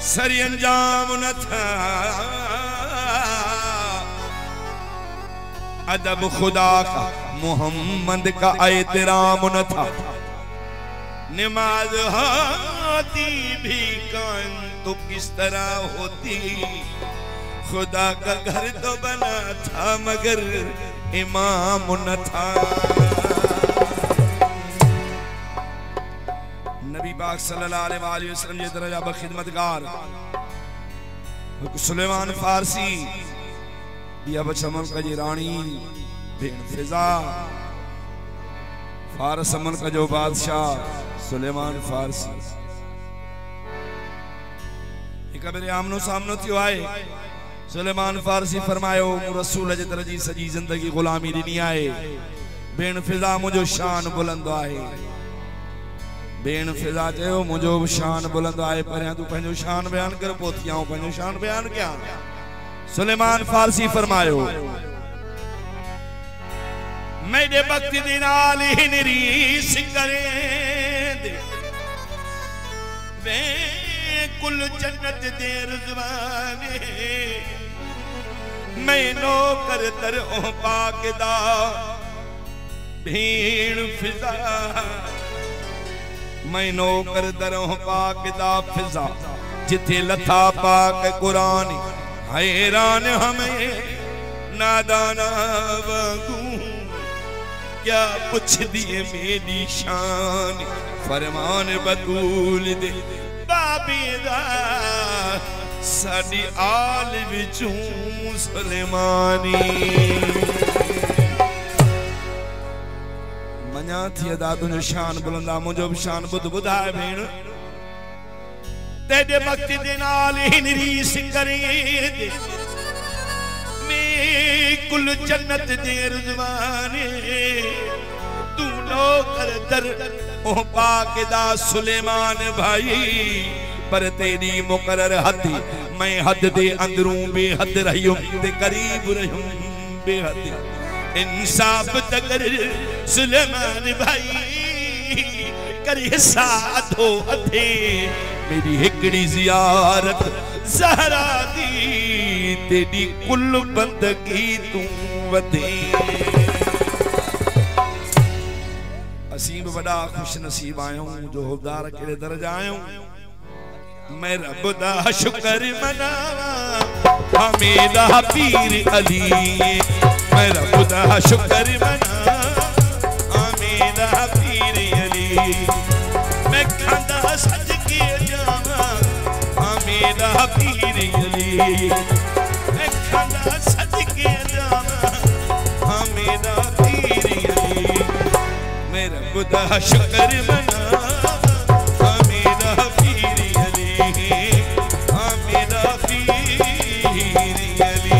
सरी अंजाम न था, अदब खुदा का मोहम्मद का एहतराम न था। नमाज होती भी कान तो किस तरह होती, खुदा का घर तो बना था मगर इमाम न था। नबी पाक सल्लल्लाहु अलैहि वसल्लम ये दरजा बखिदमतगार सुलेमान फारसी दिया बचमन का जी रानी बेन फिजा, फारस अमन का जो बादशाह सुलेमान फारसी। एक मेरे आमनो सामनो थियो आए सुलेमान फारसी फरमायो रसूल जे तरजी सजी जिंदगी गुलामी दी नहीं आए, बेन फिजा मुझो शान बुलंद आए। बेन फिजा चयो मुझो शान बुलंद आए, पर तू पंहिंजो शान बयान कर, पोथियां पंहिंजो शान बयान क्या। सुलेमान फारसी फरमायो मेरे वक्त दे नाल ही रीस करे दे, वे कुल जन्नत दे रिज़वाने, मैं नौकर दर ओ पाक दा भीड़ फिजा, मैं नौकर दर ओ पाक दा फिजा, जिथे लथा पाक कुरान हैरान हमें नादाना वांगू, क्या पुछ दिए मेरी शान फरमान बतूल दे बाबेदा, साडी आल विचों सुलेमानी। मना थी अदा तुझो शान बुलंदा, मुझो शान बुध बुधाए भेण, तेरे वक्त दे नाल ही रीस करे दे, मैं कुल जन्नत दे रिज़वाने, तू नौकर दर ओ पाक दा सुलेमान भाई, पर तेरी मुकर्रर हद मैं हद दे अंदरों बेहद रहियो ते करीब रहियो बेहद। इंसाफ तकर सुलेमान भाई करे साधो अथे, मेरी हिकड़ी जियारत ज़हरा दी, तेरी कुल बंदगी तू वधे। असीं बड़ा खुश नसीब आयो जो हुबदार केड़े दर्जा आयो, मैं रब दा शुक्र मनावा हमेदा पीर अली, मैं रब दा शुक्र मनावा हमेदा पीर अली, मैं खांदा सज के जावा हमेदा पीर अली, मैं खांदा सज के जावा हमेदा पीर अली, मैं रब दा शुक्र मनावा हमेदा पीर अली, हमेदा पीर अली।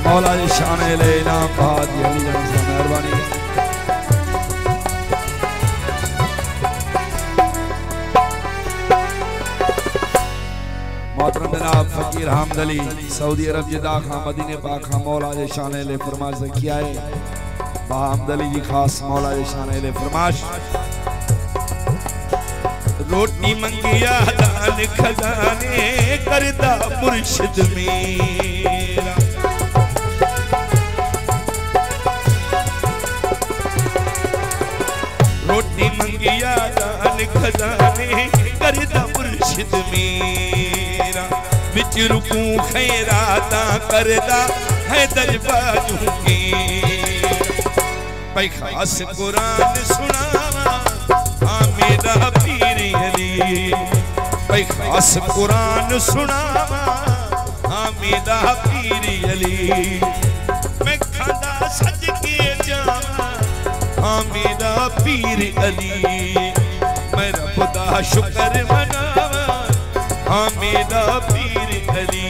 मौला शान लेना बाद अली जन मेहरबानी। मोहतरम जनाब फकीर हामिद अली सऊदी अरब जिदा खां मदीने पाक खां मौला शान ले फरमाश किया है, हामिद अली जी खास मौला शान ले फरमाश, रोटी मंगिया दान खजाने करदा मुर्शिद मेरा, रोटी मंगिया दान खजाने करदा मुर्शिद मेरा, बिच रुकू खैराता करदा है दरबाजू के, भाई खास कुरान सुनावा हमेदा पीर अली, भाई खास कुरान सुनावा हमेदा पीर अली, मैं खांदा सज के जावा हमेदा पीर अली, मैं रब दा शुक्र मनावा हमेदा पीर अली,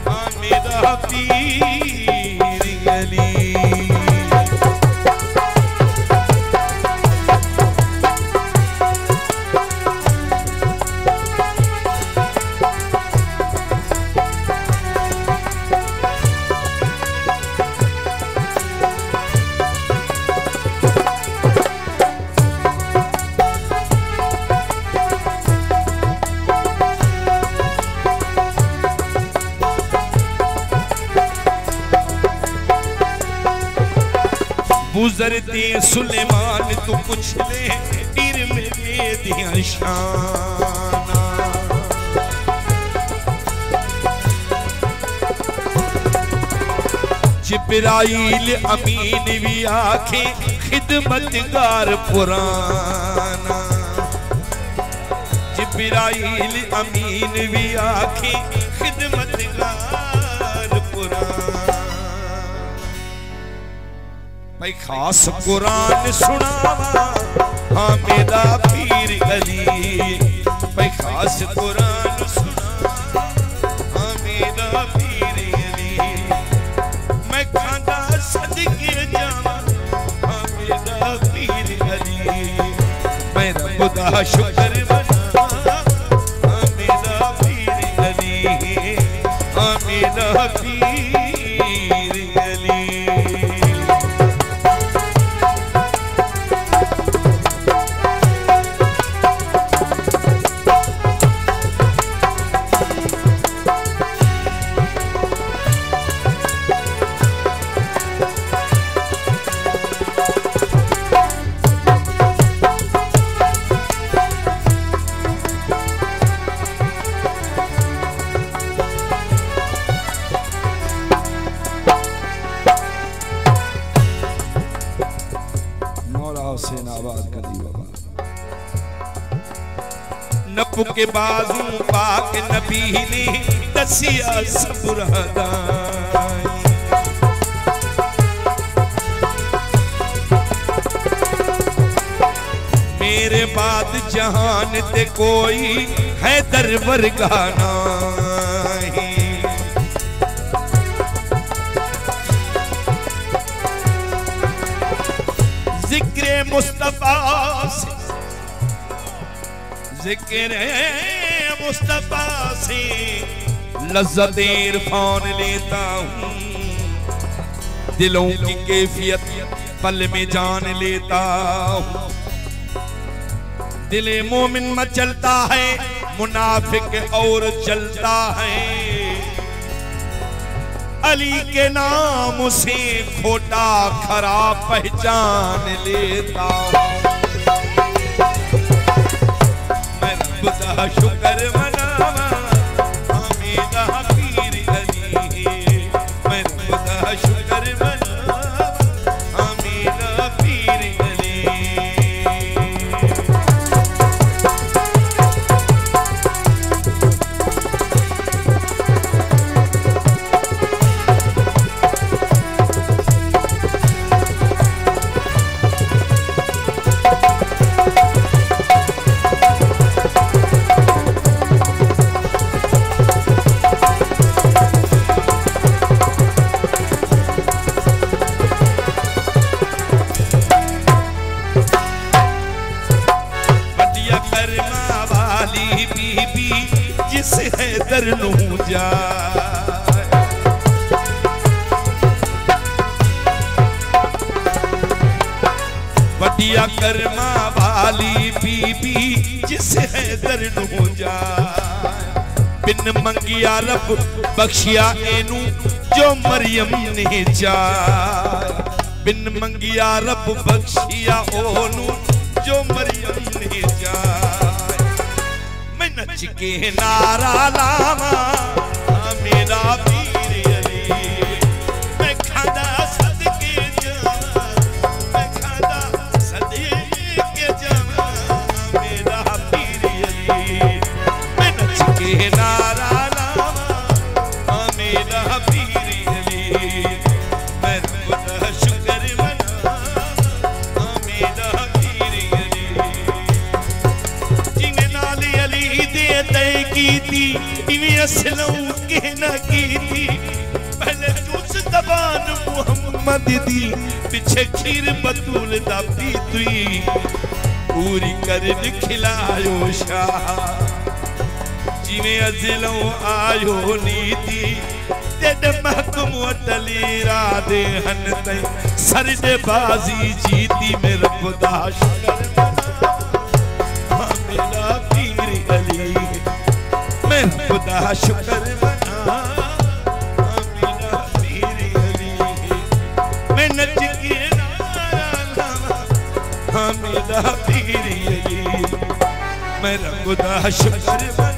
हमेदा पीर अली। गुजरते सुलेमान तू कुछ ले पीर में दे दिया शाना। जिब्राइल अमीन भी आखे खिदमतगार पुराना। जिब्राइल अमीन भी आखे खिदमतगार पुराना। भाई खास कुरान सुनावा हाँ मेरा पीर अली। भाई खास कुरान सुनावा हाँ मेरा पीर अली। मैं खादा सदके जावा हाँ मेरा पीर अली। मैं रब दा शुक्र मना हाँ मेरा पीर अली। हाँ मेरा पीर अली। नबू के बाजू पाक नबी ने दसिया सबुरदा। मेरे बाद जहान ते कोई है दरबर गाना। जिक्र मुस्तफा से जिक्र मुस्तफा से लज़्ज़त इरफान लेता हूँ। दिलों की कैफियत पल में जान लेता हूँ। दिले मोमिन में चलता है मुनाफिक और चलता है। अली के नाम से खोटा खरा पहचान लेता हूँ। शुक्र मनावा हाँ मेरा पीर अली। मैं खुदा शुक्र मनावा हाँ मेरा पीर अली। वडिया कर्मा वाली बीबी जिसे हैदर नू जाए। बिन मंगिया रब बख्शिया एनू जो मरियम ने जाए। बिन मंगिया रब बख्शिया ओनू जो मरियम ने जाए। मैं नच के नारा लावा मेरा पीर अली। मैं खादा सदके जावा मैं खादा सदके जावा मेरा पीर अली। मैं नच के नारा लावा मेरा पीर अली। मैं खुदा शुक्र मना मेरा पीर अली। जिन्हें नाल अली दे तय की थी इन्हें असलों के न की थी। पहले चूस दबान मुहम्मद दी पीछे खीर बतूल दा पी तुई। पूरी कर खिलायो शाह जिन्हें अजलों आयो नीति। तेरे महकुम अटली राधे हन ते सर दे बाजी जीती मेरे खुदा शुक्र मना मेरा पीर अली। मैं खुदा शुक्र मना मेरा पीर अली। मैं नच के नारा खुदा शुक्र